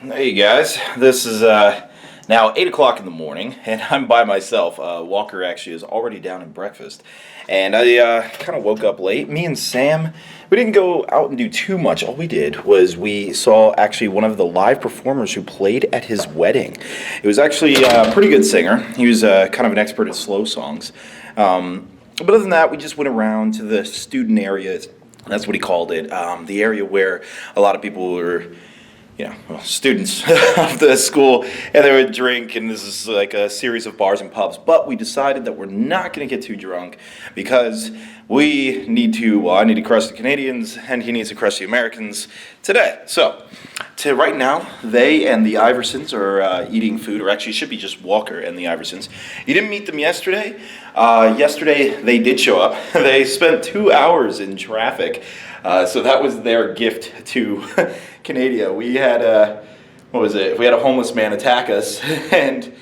Hey guys, this is now 8 o'clock in the morning, and I'm by myself. Walker actually is already down in breakfast, and I kind of woke up late. Me and Sam, we didn't go out and do too much. All we did was we saw actually one of the live performers who played at his wedding. It was actually a pretty good singer. He was kind of an expert at slow songs. But other than that, we just went around to the student area. That's what he called it. The area where a lot of people were, students of the school, and they would drink, and this is like a series of bars and pubs. But we decided that we're not going to get too drunk because I need to crush the Canadians, and he needs to crush the Americans today. So, right now, they and the Iversons are eating food, or actually it should be just Walker and the Iversons. You didn't meet them yesterday. Yesterday, they did show up. They spent 2 hours in traffic. So that was their gift to Canada. We had We had a homeless man attack us, and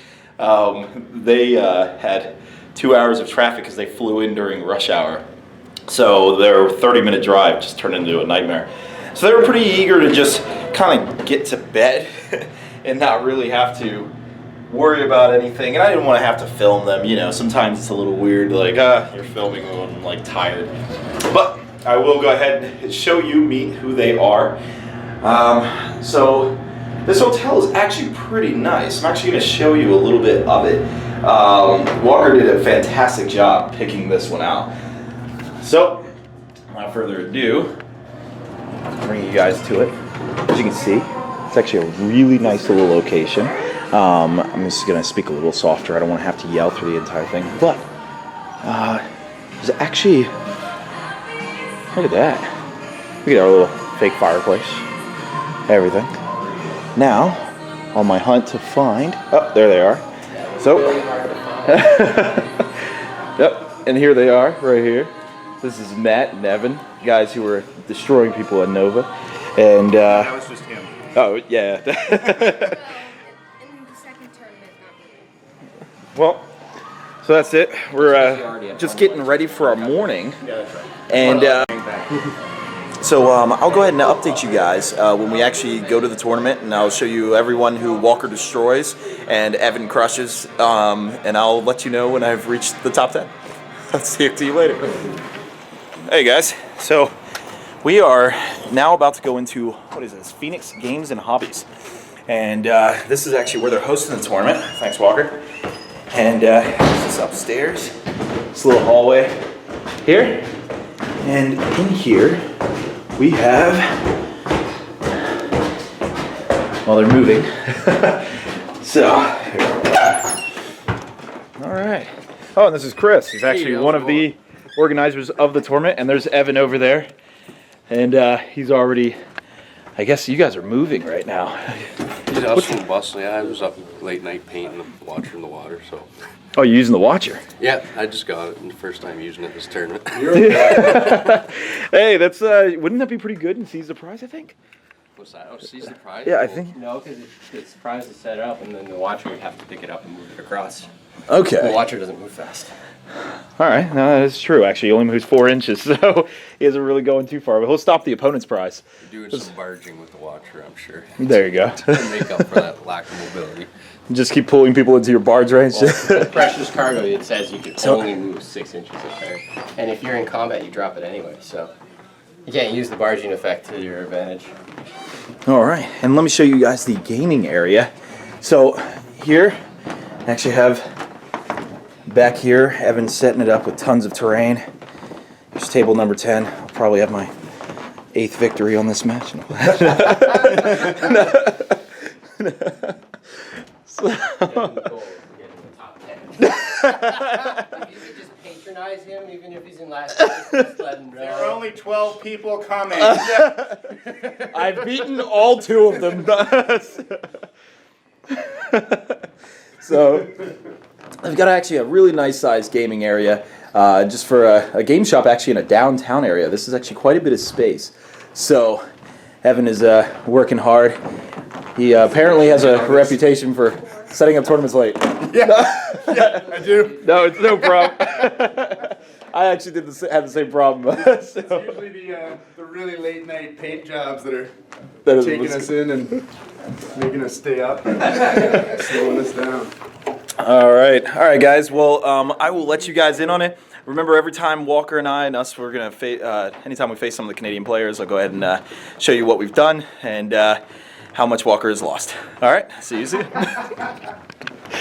they had 2 hours of traffic because they flew in during rush hour. So their 30-minute drive just turned into a nightmare. So they were pretty eager to just kind of get to bed and not really have to worry about anything. And I didn't want to have to film them. Sometimes it's a little weird, like, you're filming when I'm like tired. But I will go ahead and show you who they are. So this hotel is actually pretty nice. I'm actually going to show you a little bit of it. Walker did a fantastic job picking this one out. So, without further ado, I'll bring you guys to it. As you can see, it's actually a really nice little location. I'm just going to speak a little softer. I don't want to have to yell through the entire thing. But, there's actually... Look at that. Look at our little fake fireplace. Everything. Now, on my hunt to find... Oh, there they are. So... Yep, and here they are, right here. This is Matt and Evan, guys who were destroying people at Nova. And, that was just him. Oh, yeah. In the second tournament, not really. Well, so that's it. We're just getting ready for our morning. Yeah, that's right. And so I'll go ahead and update you guys when we actually go to the tournament, and I'll show you everyone who Walker destroys and Evan crushes, and I'll let you know when I've reached the top 10. I'll see you later. Hey guys, so we are now about to go into, what is this, Phoenix Games and Hobbies. And this is actually where they're hosting the tournament. Thanks, Walker. And this is upstairs, this little hallway here. And in here, we have, well, they're moving. So, all right. Oh, and this is Chris. He's actually one of the organizers of the tournament. And there's Evan over there. And he's already, I guess you guys are moving right now. Yeah, I was from Boston. Yeah, I was up late night painting the watcher in the water, so. Oh, you're using the watcher? Yeah, I just got it, and the first time using it this tournament. Hey, that's wouldn't that be pretty good and seize the prize, I think? What's that? Oh, seize the prize? Yeah, I think. No, because it's prize is set up, and then the watcher would have to pick it up and move it across. Okay. The watcher doesn't move fast. All right, no, that is true. Actually, he only moves 4 inches, so he isn't really going too far. But he'll stop the opponent's prize. You're doing some barging with the watcher, I'm sure. There you go. To make up for that lack of mobility. Just keep pulling people into your barge range. Well, with precious cargo, it says you can only move 6 inches up there. And if you're in combat, you drop it anyway, so you can't use the barging effect to your advantage. All right, and let me show you guys the gaming area. So here, I actually have back here, Evan's setting it up with tons of terrain. Here's table number 10. I'll probably have my 8th victory on this match. If you could just patronize him, even if he's in last place, just let him know. There are only 12 people coming. I've beaten all 2 of them. So, I've got actually a really nice sized gaming area, just for a game shop actually in a downtown area. This is actually quite a bit of space. So, Evan is working hard. He apparently has a reputation for setting up tournaments late. Yeah, I do. No, it's no problem. I actually had the same problem. So. It's usually the really late night paint jobs that is taking us in and making us stay up, and slowing us down. All right, guys. Well, I will let you guys in on it. Remember, every time Walker and I and us, we're gonna anytime we face some of the Canadian players, I'll go ahead and show you what we've done and how much Walker has lost. All right, see you soon.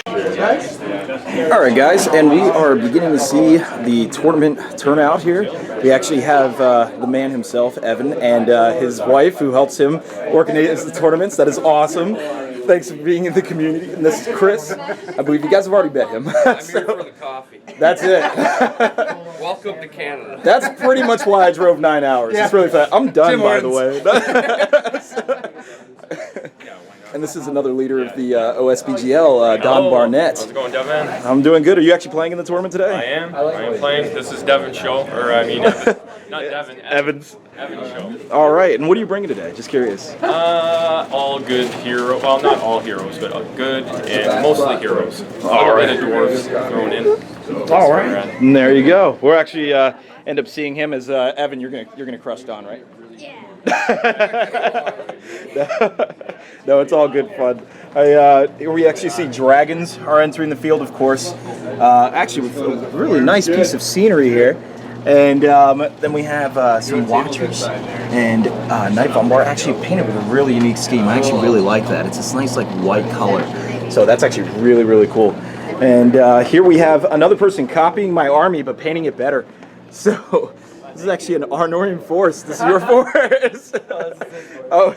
All right, guys, and we are beginning to see the tournament turnout here. We actually have the man himself, Evan, and his wife, who helps him organize the tournaments. That is awesome. Thanks for being in the community. And this is Chris. I believe you guys have already met him. I'm here for the coffee. That's it. Welcome to Canada. That's pretty much why I drove 9 hours. It's really fast. I'm done, by the way. And this is another leader of the OSBGL, Don Barnett. How's it going, Devin? I'm doing good. Are you actually playing in the tournament today? I am playing. This is Devin's show, or I mean, Evan. Not Devin. Evan's. Evan's show. All right. And what are you bringing today? Just curious. All good hero. Well, not all heroes, but good and mostly heroes. All right. And dwarves thrown in. All right. And there you go. We're actually end up seeing him as Evan. You're gonna crush Don, right? Yeah. No, it's all good fun. Here we actually see dragons are entering the field, of course. Actually, with a really nice piece of scenery here. And then we have some watchers and Night Bombar actually painted with a really unique scheme. I actually really like that. It's this nice like white color. So that's actually really, really cool. And here we have another person copying my army but painting it better. So this is actually an Arnorian force. This is your force. Oh.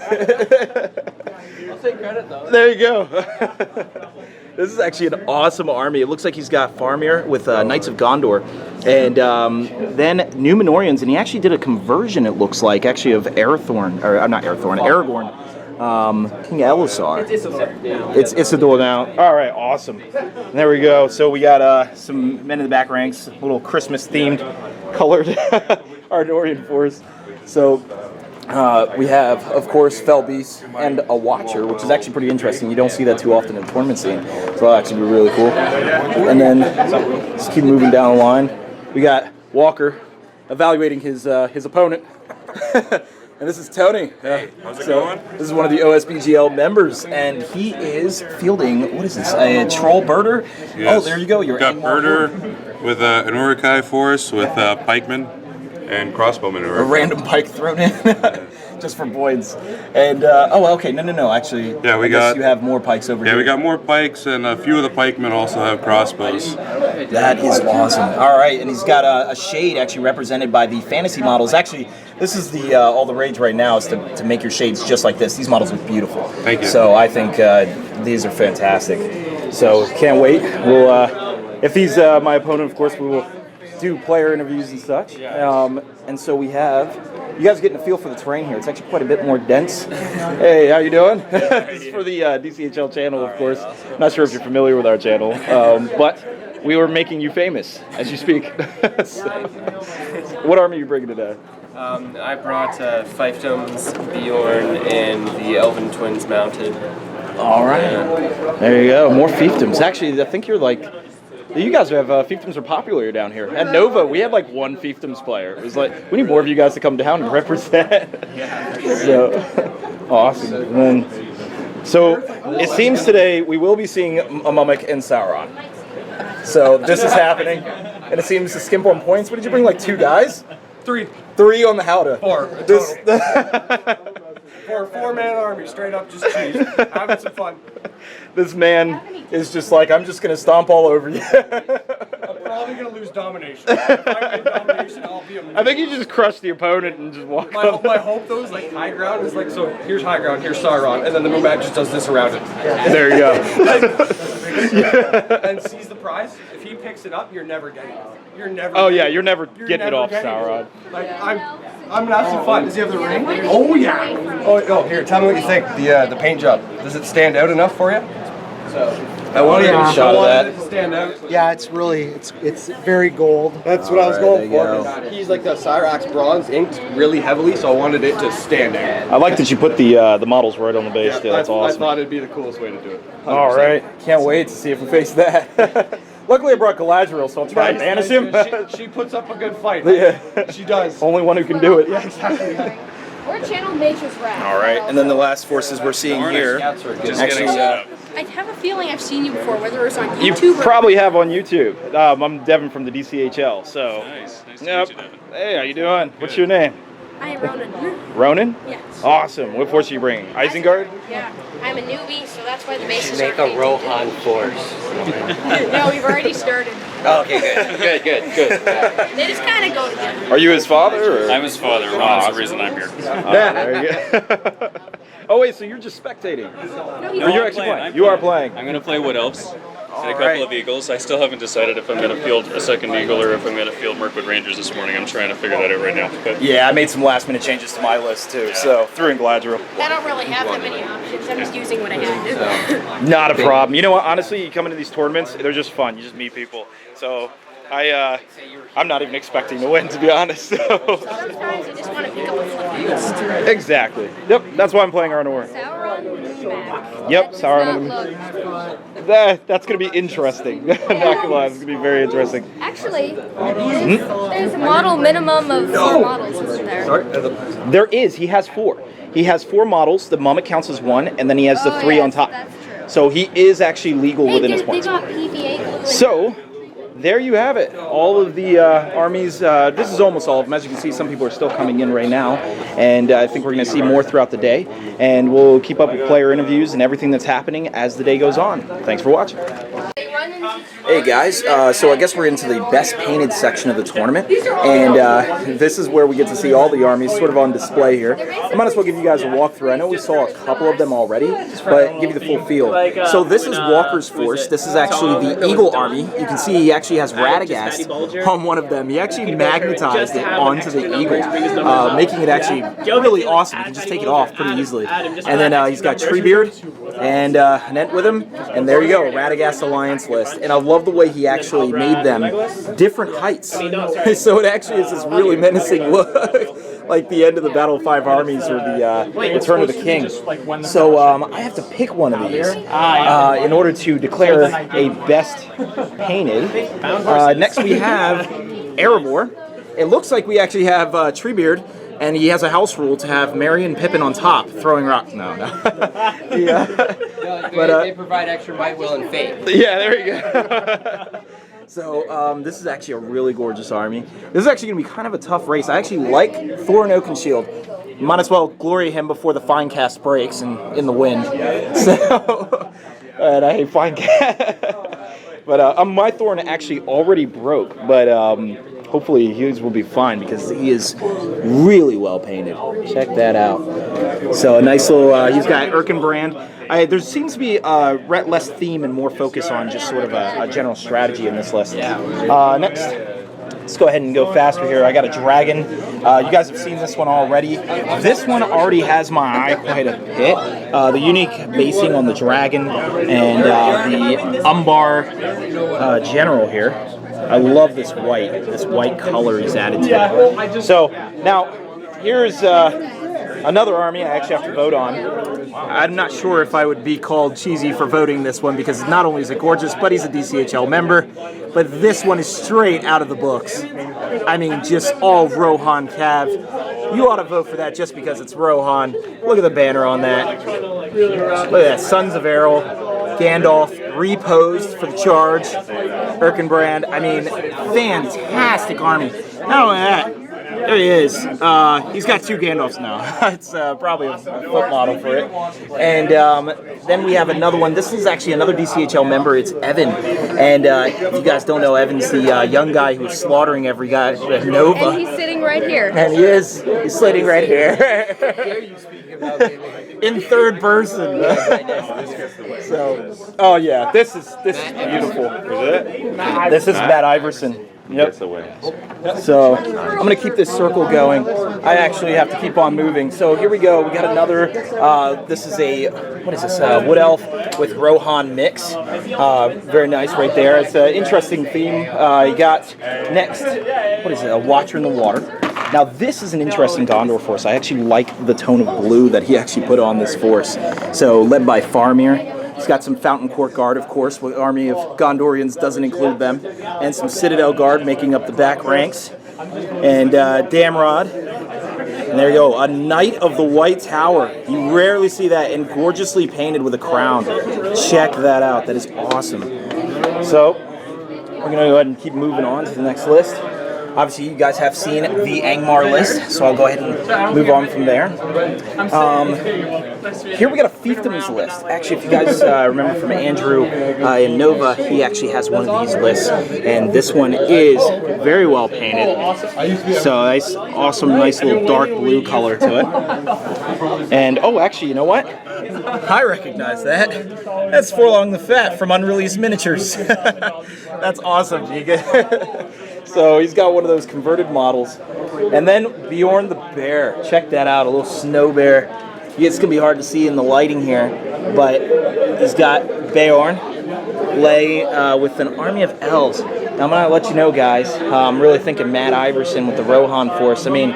I'll take credit though. There you go. This is actually an awesome army. It looks like he's got Farmir with Knights of Gondor, and then Numenorians, and he actually did a conversion, it looks like, actually of Arathorn, or not Arathorn, Aragorn, King Elisar. It's Isildur now. All right, awesome. And there we go. So we got some men in the back ranks, a little Christmas-themed, colored Arnorian force. So we have, of course, Felbeast and a Watcher, which is actually pretty interesting. You don't see that too often in the tournament scene, so that'll actually be really cool. And then, just keep moving down the line. We got Walker evaluating his opponent. And this is Tony. Hey, how's it going? This is one of the OSBGL members, and he is fielding, what is this, a troll birder? Yes. Oh, there you go. You're got birder with an Urukai force with pikemen and crossbowmen. a random pike thrown in, just for points. And, oh, okay, no, actually, Yeah, we I guess got- you have more pikes over here. Yeah, we got more pikes, and a few of the pikemen also have crossbows. That is awesome. All right, and he's got a shade actually represented by the fantasy models. Actually, this is the all the rage right now is to make your shades just like this. These models look beautiful. Thank you. So I think these are fantastic. So can't wait. We'll if he's my opponent, of course, we will do player interviews and such. And so we have. You guys are getting a feel for the terrain here. It's actually quite a bit more dense. Hey, how you doing? This is for the DCHL channel, of course. Not sure if you're familiar with our channel, but we were making you famous as you speak. So, what army are you bringing today? I brought Fiefdoms, Bjorn, and the Elven Twins mounted. All right. There you go. More fiefdoms. Actually, I think you're like. You guys have fiefdoms are popular down here. At Nova, we had like one fiefdoms player. It was like we need more of you guys to come down and represent. So awesome. And then, so it seems today we will be seeing Amumik and Sauron. So this is happening, and it seems to skimp on points. What did you bring? Like 2 guys? 3. 3 on the Howdah. 4. This. For a 4-man army, straight up just cheese. Having some fun. This man is just like, I'm just gonna stomp all over you. I'm probably going to lose domination. If I win domination, I'll be amazing. I think you just crush the opponent and just walk up. My hope, though, is like high ground is like, so here's high ground, here's Sauron, and then the Mumat just does this around it. There you go. And sees the prize. If he picks it up, you're never getting it. You're never. Oh yeah, you're never getting it never off getting Sauron. it. Like I'm gonna have some fun. Does he have the ring? Oh yeah. Oh here, tell me what you think. The paint job. Does it stand out enough for you? I want to get a shot of that. It to stand out. Yeah, it's really, it's very gold. That's what I was going for. He's like the Cyrax bronze inked really heavily, so I wanted it to stand out. I like that you put the models right on the base. Yeah, that's I awesome. thought it'd be the coolest way to do it. 100%. All right, can't wait to see if we face that. Luckily, I brought Galadriel, so I'll try and banish him. She puts up a good fight. Yeah. She does. Only one who can do it. Yeah, exactly. Or channel Nature's Wrath. All right, and then the last forces we're seeing here. Actually, I have a feeling I've seen you before, whether it's on you YouTube or... probably have on YouTube. I'm Devin from the DCHL. So. Nice to Yep. meet you, Devin. Hey, how you doing? What's your name? I am Ronan. Ronan? Yes. Awesome. What force are you bringing? Isengard? Yeah. I'm a newbie, so that's why the You bases should make are a Rohan force. No, we've already started. Okay, good. They just kind of go together. Are you his father? Or? I'm his father. Ron's the reason I'm here. Yeah, there you go. Oh wait, so you're just spectating? No, he's Or you're I'm actually playing. playing? You are playing. I'm going to play Wood Elves. All And a couple right. of Eagles. I still haven't decided if I'm going to field a second Eagle or if I'm going to field Mirkwood Rangers this morning. I'm trying to figure that out right now. But Yeah, I made some last minute changes to my list too. So threw in Gladriel. I don't really have that many options. I'm just using what I have. Not a problem. You know what? Honestly, you come into these tournaments, they're just fun. You just meet people. So I'm not even expecting to win, to be honest. So. Sometimes you just want to pick up a flip. Exactly. Yep. That's why I'm playing Arnor. Sauron back. Yep. That does Sauron. not look- That's gonna be interesting. Not gonna lie, it's gonna be very interesting. Actually, there's a model minimum of 4 models, isn't there? There is. He has 4. He has 4 models. The Mummet counts as 1, and then he has the 3 yes, on top. that's true. So he is actually legal Hey, within his they points. got PVA glue in So, there you have it. All of the armies, this is almost all of them. As you can see, some people are still coming in right now. And I think we're going to see more throughout the day. And we'll keep up with player interviews and everything that's happening as the day goes on. Thanks for watching. Hey guys, so I guess we're into the best painted section of the tournament, and this is where we get to see all the armies sort of on display here. I might as well give you guys a walkthrough. I know we saw a couple of them already, but give you the full feel. So this is Walker's force. This is actually the Eagle army. You can see he actually has Radagast on one of them. He actually magnetized it onto the Eagle, making it actually really awesome. You can just take it off pretty easily. And then he's got Treebeard and an Ent with him, and there you go, Radagast Alliance list. And I love the way he actually made them different heights. So it actually is this really menacing look, like the end of the Battle of 5 Armies or the Return of the King. So I have to pick one of these in order to declare a best painted. Next we have Erebor. It looks like we actually have Treebeard. And he has a house rule to have Merry and Pippin on top, throwing rocks. No. They provide extra might, will, and fate. Yeah, there you go. So this is actually a really gorgeous army. This is actually going to be kind of a tough race. I actually like Thorin Oakenshield. Might as well glory him before the Finecast breaks and in the wind. So, and I hate Finecast. But my Thorin actually already broke, but hopefully his will be fine because he is really well painted. Check that out. So a nice little, he's got Erkenbrand. There seems to be less theme and more focus on just sort of a general strategy in this list. Next, let's go ahead and go faster here. I got a dragon. You guys have seen this one already. This one already has my eye quite a bit. The unique basing on the dragon and the Umbar general here. I love this white color he's added to it. So now here's another army I actually have to vote on. I'm not sure if I would be called cheesy for voting this one because not only is it gorgeous, but he's a DCHL member, but this one is straight out of the books. I mean, just all Rohan Cav. You ought to vote for that just because it's Rohan. Look at the banner on that. Look at that, Sons of Errol, Gandalf, reposed for the charge, Erkenbrand. I mean, fantastic army. Not only that, there he is. He's got 2 Gandalfs now. It's probably a foot model for it. And then we have another one. This is actually another DCHL member. It's Evan. And if you guys don't know, Evan's the young guy who's slaughtering every guy at Nova. And he's sitting right here. And he is. He's sitting right here. In third person. So, oh yeah, this is beautiful. Is it? This is Matt Iverson. Yep. So I'm going to keep this circle going. I actually have to keep on moving. So here we go. We got another, this is a, what is this, Wood Elf with Rohan mix. Very nice right there. It's an interesting theme. You got next, what is it, a Watcher in the Water. Now this is an interesting Gondor force. I actually like the tone of blue that he actually put on this force. So led by Faramir. He's got some Fountain Court Guard, of course, with army of Gondorians doesn't include them, and some Citadel Guard making up the back ranks. And Damrod And there you go, a Knight of the White Tower. You rarely see that, and gorgeously painted with a crown. Check that out, that is awesome. So, we're gonna go ahead and keep moving on to the next list. Obviously, you guys have seen the Angmar list, so I'll go ahead and move on from there. Here we got a fiefdoms list. Actually, if you guys remember from Andrew in Nova, he actually has one of these lists, and this one is very well painted. So nice, awesome, nice little dark blue color to it. And oh, actually, you know what? I recognize that. That's Forlong the Fat from Unreleased Miniatures. That's awesome, Giga. So he's got one of those converted models. And then Bjorn the Bear. Check that out, a little snow bear. It's going to be hard to see in the lighting here, but he's got Bjorn lay with an army of elves. Now I'm going to let you know, guys, I'm really thinking Matt Iverson with the Rohan force. I mean,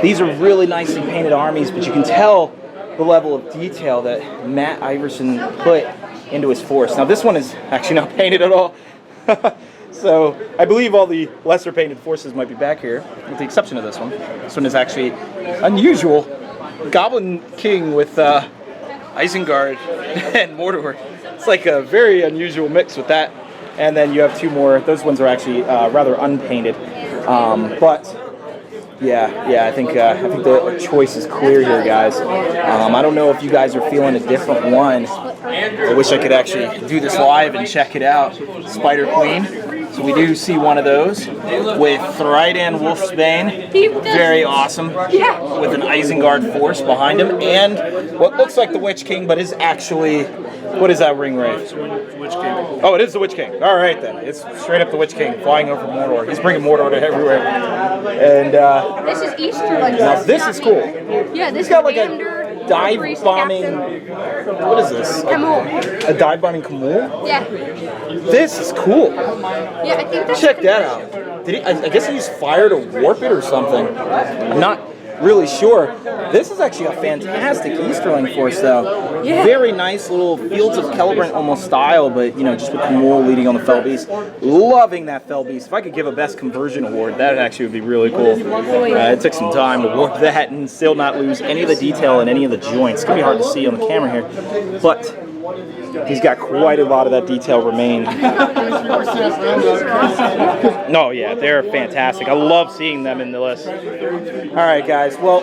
these are really nicely painted armies, but you can tell the level of detail that Matt Iverson put into his force. Now this one is actually not painted at all. So I believe all the lesser painted forces might be back here, with the exception of this one. This one is actually unusual. Goblin King with Isengard and Mordor. It's like a very unusual mix with that. And then you have two more. Those ones are actually rather unpainted. But yeah, I think the choice is clear here, guys. I don't know if you guys are feeling a different one. I wish I could actually do this live and check it out. Spider Queen. So we do see one of those with Thrydan Wolfsbane, very awesome, with an Isengard force behind him, and what looks like the Witch King, but is actually, what is that ring wraith? Witch King. Oh, it is the Witch King. All right then, it's straight up the Witch King flying over Mordor. He's bringing Mordor to everywhere. And this is Easter. Like now this is cool. Yeah, this He's got like a dive bombing. What is this? Kamul. A dive bombing Kamul? Yeah. This is cool. Yeah, I think that's. Check that out. Did he? I guess he used fire to warp it or something. I'm not really sure. This is actually a fantastic Easterling force, though. Yeah. Very nice little Fields of Celebrant almost style, but you know, just with Kamul leading on the Fell Beast. Loving that Fell Beast. If I could give a best conversion award, that actually would be really cool. It took some time to warp that and still not lose any of the detail in any of the joints. It's gonna be hard to see on the camera here, but he's got quite a lot of that detail remain. No, yeah, they're fantastic. I love seeing them in the list. All right, guys. Well,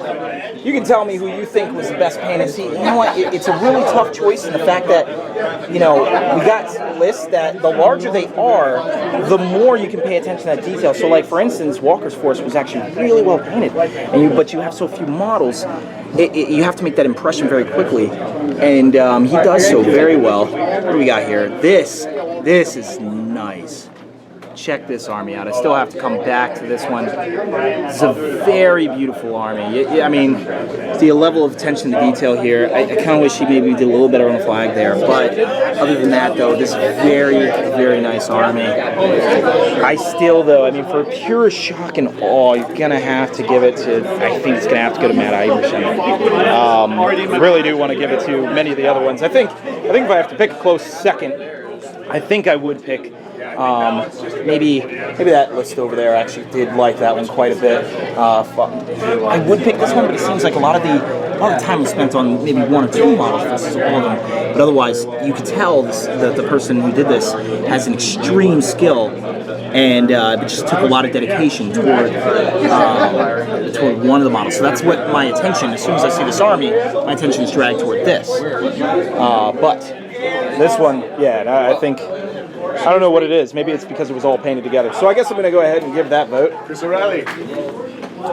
you can tell me who you think was the best painted. See, you know what? It's a really tough choice in the fact that, you know, we got lists that the larger they are, the more you can pay attention to that detail. So, like, for instance, Walker's Force was actually really well painted, but you have so few models. You have to make that impression very quickly, and he does so very well. What do we got here? This is nice. Check this army out. I still have to come back to this one. It's a very beautiful army. I mean, the level of attention to detail here, I kind of wish he maybe did a little better on the flag there, but other than that, though, this very, very nice army. I still, though, I mean, for pure shock and awe, you're going to have to give it to, I think it's going to have to go to Matt Iverson. I really do want to give it to many of the other ones. I think if I have to pick a close second, I think I would pick maybe that list over there. I actually did like that one quite a bit. I would pick this one, but it seems like a lot of the time was spent on maybe one or two models versus all of them. But otherwise, you could tell that the person who did this has an extreme skill, and it just took a lot of dedication toward one of the models. So that's what my attention, as soon as I see this army, my attention is dragged toward this. But this one, yeah, I think, I don't know what it is. Maybe it's because it was all painted together. So I guess I'm going to go ahead and give that vote. Chris O'Reilly.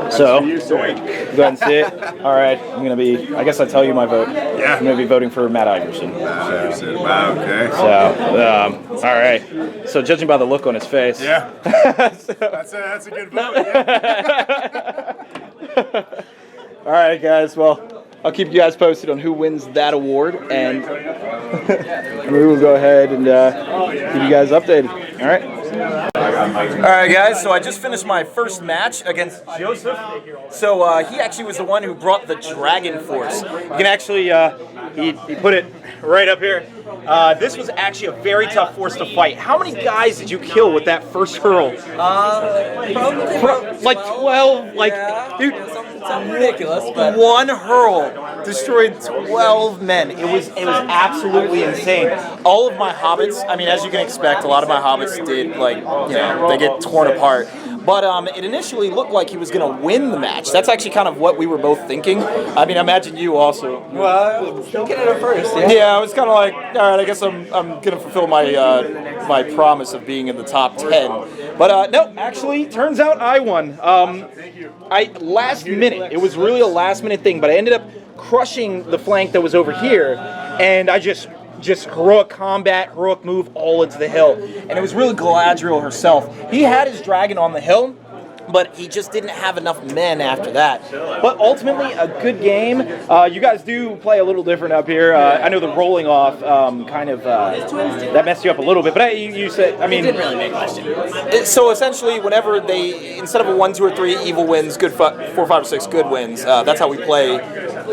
So, go ahead and see it. All right, I'm going to be, I guess I'll tell you my vote. Yeah. I'm going to be voting for Matt Iverson. Wow, okay. So, all right. So, judging by the look on his face. Yeah. That's a good vote, yeah. All right, guys. Well, I'll keep you guys posted on who wins that award, and we will go ahead and keep you guys updated. All right. All right, guys. So I just finished my first match against Joseph. So he actually was the one who brought the Dragon Force. You can actually he put it right up here. This was actually a very tough force to fight. How many guys did you kill with that first hurl? Probably like 12. Like, yeah, dude. ridiculous, but one hurl destroyed 12 men. It was absolutely insane. All of my hobbits, I mean, as you can expect, a lot of my hobbits did, like, you know, they get torn apart. But it initially looked like he was going to win the match. That's actually kind of what we were both thinking. I mean, I imagine you also. well, I was thinking it at first. Yeah. Yeah, I was kind of like, all right, I guess I'm going to fulfill my my promise of being in the top 10. But no, actually, turns out I won. Last minute, it was really a last minute thing, but I ended up crushing the flank that was over here, and I just heroic combat, heroic move all into the hill. And it was really Galadriel herself. He had his dragon on the hill, but he just didn't have enough men after that. But ultimately, a good game. You guys do play a little different up here. I know the rolling off that messed you up a little bit, but you said, I mean, It didn't really make much difference. so essentially, whenever they, instead of a 1, 2, or 3 evil wins, good 4, 5, or 6 good wins, that's how we play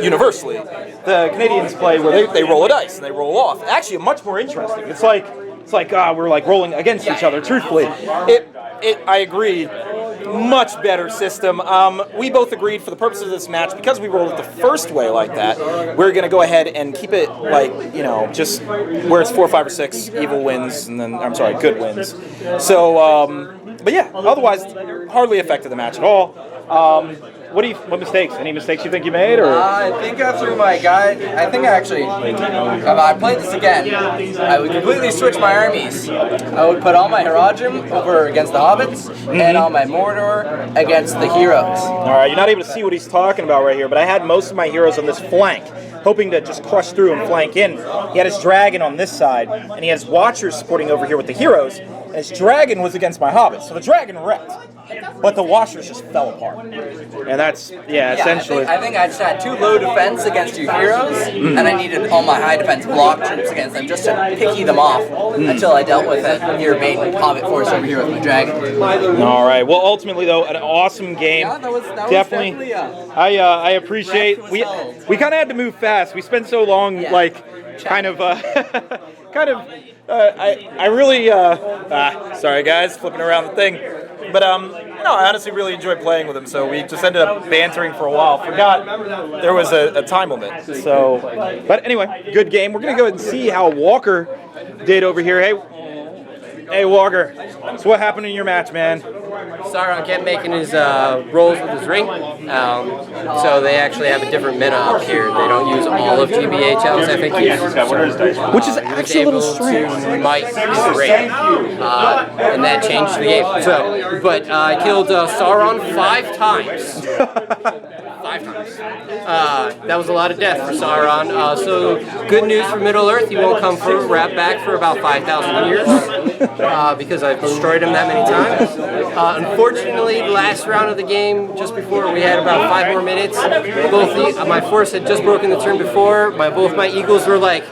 universally. The Canadians play where they roll a dice and they roll off. Actually, much more interesting. It's like we're like rolling against each other. Truthfully, I agree. Much better system. We both agreed for the purposes of this match, because we rolled it the first way like that, we're going to go ahead and keep it like, you know, just where it's 4, 5, or 6 evil wins, and then, I'm sorry, good wins. So, but yeah, otherwise, hardly affected the match at all. What mistakes? Any mistakes you think you made? Or I think through my guide, I think I actually, if I played this again, I would completely switch my armies. I would put all my Haradrim over against the Hobbits, and all my Mordor against the heroes. All right, you're not able to see what he's talking about right here, but I had most of my heroes on this flank, hoping to just crush through and flank in. He had his dragon on this side, and he has Watchers supporting over here with the heroes, and his dragon was against my hobbits. So the dragon wrecked, but the Watchers just fell apart. And that's, essentially. I think I just had too low defense against your heroes, and I needed all my high defense block troops against them just to picky them off until I dealt with your main hobbit force over here with my dragon. All right. Well, ultimately, though, an awesome game. Yeah, that was definitely. I appreciate. We kind of had to move fast. We spent so long, like, I really. Sorry, guys, flipping around the thing. But no, I honestly really enjoyed playing with him. So we just ended up bantering for a while. Forgot there was a time limit. So, but anyway, good game. We're gonna go ahead and see how Walker did over here. Hey, Walker. So what happened in your match, man? Sauron kept making his rolls with his ring, so they actually have a different meta up here. They don't use all of GBHL's FAQs, Which is actually a little strange. To might his ring, and that changed the game. So, but I killed Sauron 5 times. 5 times. That was a lot of death for Sauron. So good news for Middle Earth. He won't come back for about 5,000 years because I've destroyed him that many times. Unfortunately, the last round of the game, just before, we had about 5 more minutes. My force had just broken the turn before. Both my eagles were like,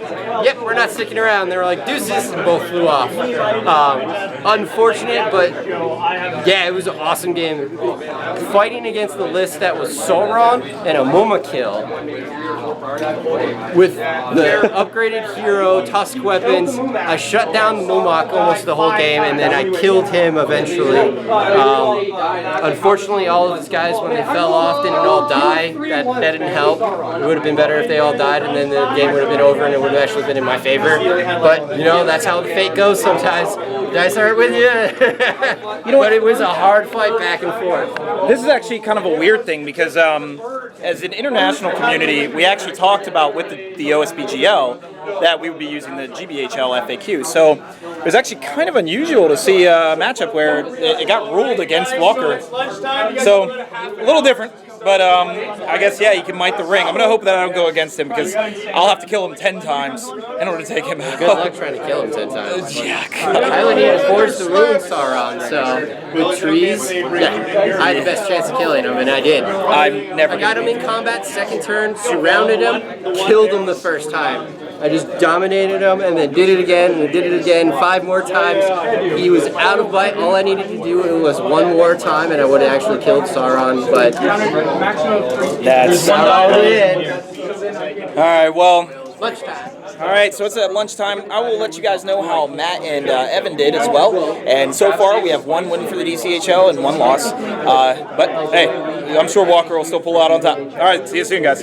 yep, we're not sticking around. They were like, deuces, and both flew off. Unfortunate, but yeah, it was an awesome game. Fighting against the list that was Sauron and a Moma kill with their upgraded hero, Tusk weapons. I shut down Momok almost the whole game, and then I killed him eventually. Unfortunately, all of his guys, when they fell off, didn't all die. That didn't help. It would have been better if they all died, and then the game would have been over, and it would have actually been in my favor. But, you know, that's how the fate goes sometimes. Did I start with you? But it was a hard fight back and forth. This is actually kind of a weird thing because as an international community, we actually talked about with the OSBGL that we would be using the GBHL FAQ. So it was actually kind of unusual to see a matchup where it got ruled against Walker. So a little different. But I guess, yeah, he can might the ring. I'm going to hope that I don't go against him because I'll have to kill him 10 times in order to take him out. Good luck trying to kill him 10 times. Yeah, I only needed force to ruin Sauron, so with trees, yeah, I had the best chance of killing him, and I did. I got him in combat, second turn, surrounded him, killed him the first time. I just dominated him and then did it again and did it again 5 more times. He was out of bite. All I needed to do was 1 more time and I would have actually killed Sauron, but that's all I did. All right, well, Lunchtime. All right, so it's at lunchtime. I will let you guys know how Matt and Evan did as well. And so far, we have 1 win for the DCHL and 1 loss. But hey, I'm sure Walker will still pull out on top. All right, see you soon, guys.